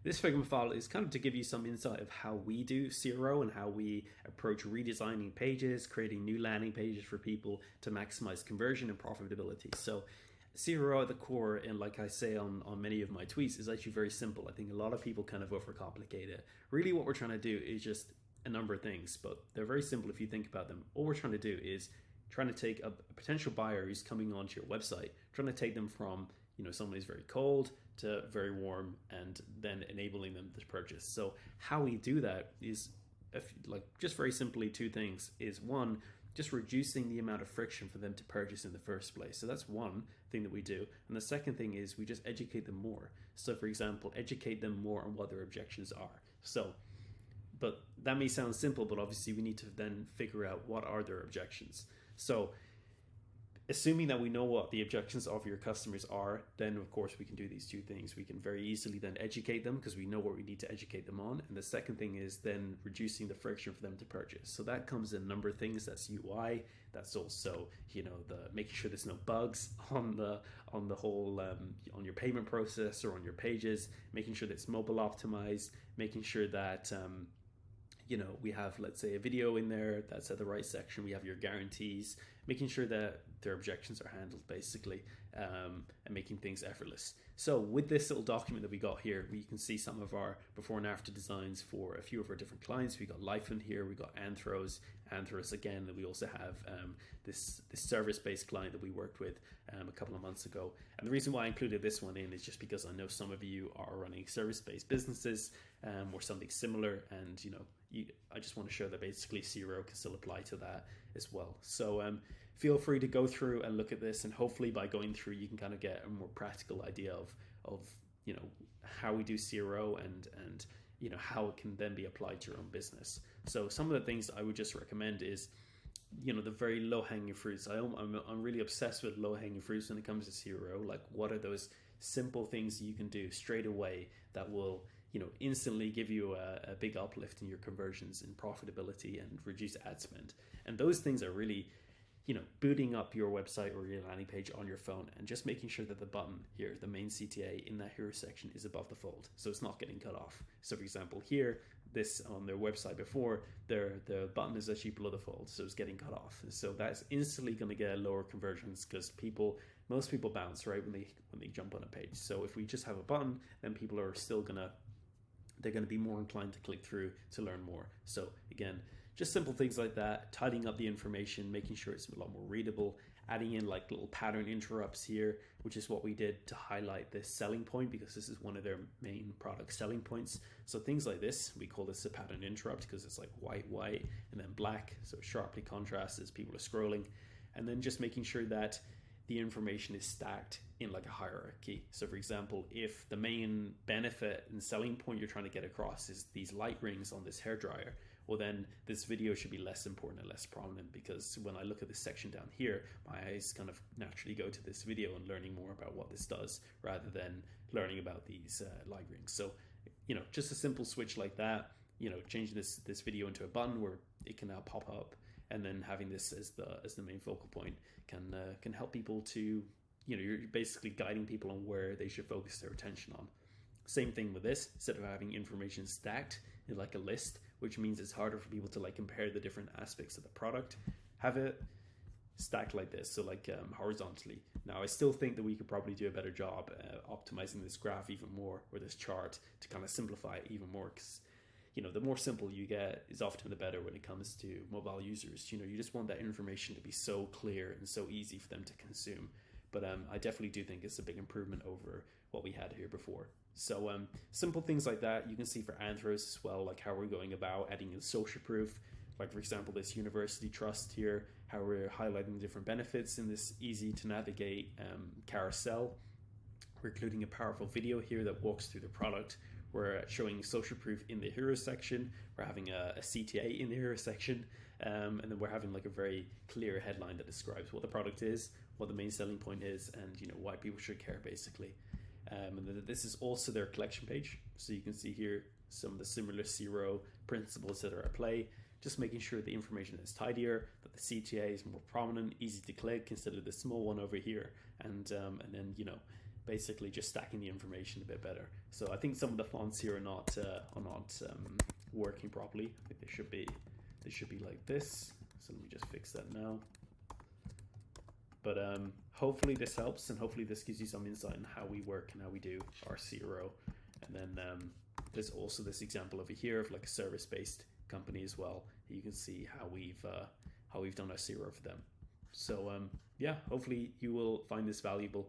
this Figma file is kind of to give you some insight of how we do CRO and how we approach redesigning pages, creating new landing pages for people to maximize conversion and profitability. So CRO at the core, and like I say on many of my tweets, is actually very simple. I think a lot of people kind of overcomplicate it. Really what we're trying to do is just a number of things, but they're very simple if you think about them. All we're trying to do is trying to take a potential buyer who's coming onto your website, trying to take them from someone who's very cold to very warm, and then enabling them to purchase. So how we do that is, just very simply, two things. Is one, just reducing the amount of friction for them to purchase in the first place. So that's one thing that we do. And the second thing is we just educate them more. So for example, educate them more on what their objections are. So, but that may sound simple, but obviously we need to then figure out what are their objections. So assuming that we know what the objections of your customers are, then of course we can do these two things. We can very easily then educate them because we know what we need to educate them on. And the second thing is then reducing the friction for them to purchase. So that comes in a number of things. That's UI. That's also, the making sure there's no bugs on the whole on your payment process or on your pages, making sure that it's mobile optimized, making sure that we have, let's say, a video in there that's at the right section. We have your guarantees, making sure that their objections are handled basically, and making things effortless. So with this little document that we got here, we can see some of our before and after designs for a few of our different clients. We got Life in here, we got Anthros again, and we also have this service-based client that we worked with a couple of months ago. And the reason why I included this one in is just because I know some of you are running service-based businesses or something similar, and I just want to show that basically CRO can still apply to that as well. So feel free to go through and look at this, and hopefully by going through you can kind of get a more practical idea of how we do CRO and how it can then be applied to your own business. So some of the things I would just recommend is the very low-hanging fruits. I'm really obsessed with low-hanging fruits when it comes to CRO. Like, what are those simple things you can do straight away that will instantly give you a big uplift in your conversions and profitability and reduce ad spend? And those things are really booting up your website or your landing page on your phone and just making sure that the button here, the main CTA in that hero section, is above the fold, so it's not getting cut off. So for example here, this on their website before, the button is actually below the fold, so it's getting cut off. So that's instantly going to get lower conversions because most people bounce right when they jump on a page. So if we just have a button, then people are still they're going to be more inclined to click through to learn more. So again, just simple things like that, tidying up the information, making sure it's a lot more readable, adding in like little pattern interrupts here, which is what we did to highlight this selling point, because this is one of their main product selling points. So things like this, we call this a pattern interrupt because it's like white, and then black, so it sharply contrasts as people are scrolling. And then just making sure that the information is stacked in like a hierarchy. So for example, if the main benefit and selling point you're trying to get across is these light rings on this hairdryer, well then this video should be less important and less prominent, because when I look at this section down here, my eyes kind of naturally go to this video and learning more about what this does rather than learning about these light rings. So just a simple switch like that, changing this video into a button where it can now pop up, and then having this as the main focal point can help people to, you're basically guiding people on where they should focus their attention on. Same thing with this, instead of having information stacked in like a list, which means it's harder for people to like compare the different aspects of the product, have it stacked like this, so like horizontally. Now I still think that we could probably do a better job optimizing this graph even more, or this chart, to kind of simplify it even more, because the more simple you get is often the better when it comes to mobile users. You just want that information to be so clear and so easy for them to consume. But I definitely do think it's a big improvement over what we had here before. So simple things like that you can see for Anthros as well, like how we're going about adding in social proof. Like for example, this university trust here, how we're highlighting the different benefits in this easy to navigate carousel. We're including a powerful video here that walks through the product. We're showing social proof in the hero section. We're having a CTA in the hero section. And then we're having like a very clear headline that describes what the product is, what the main selling point is, and why people should care basically. And then this is also their collection page. So you can see here some of the similar CRO principles that are at play. Just making sure the information is tidier, that the CTA is more prominent, easy to click instead of the small one over here. And then basically just stacking the information a bit better. So I think some of the fonts here are not working properly. I think they should be like this. So let me just fix that now. But hopefully this helps, and hopefully this gives you some insight on how we work and how we do our CRO. And then there's also this example over here of like a service-based company as well. You can see how we've done our CRO for them. So yeah, hopefully you will find this valuable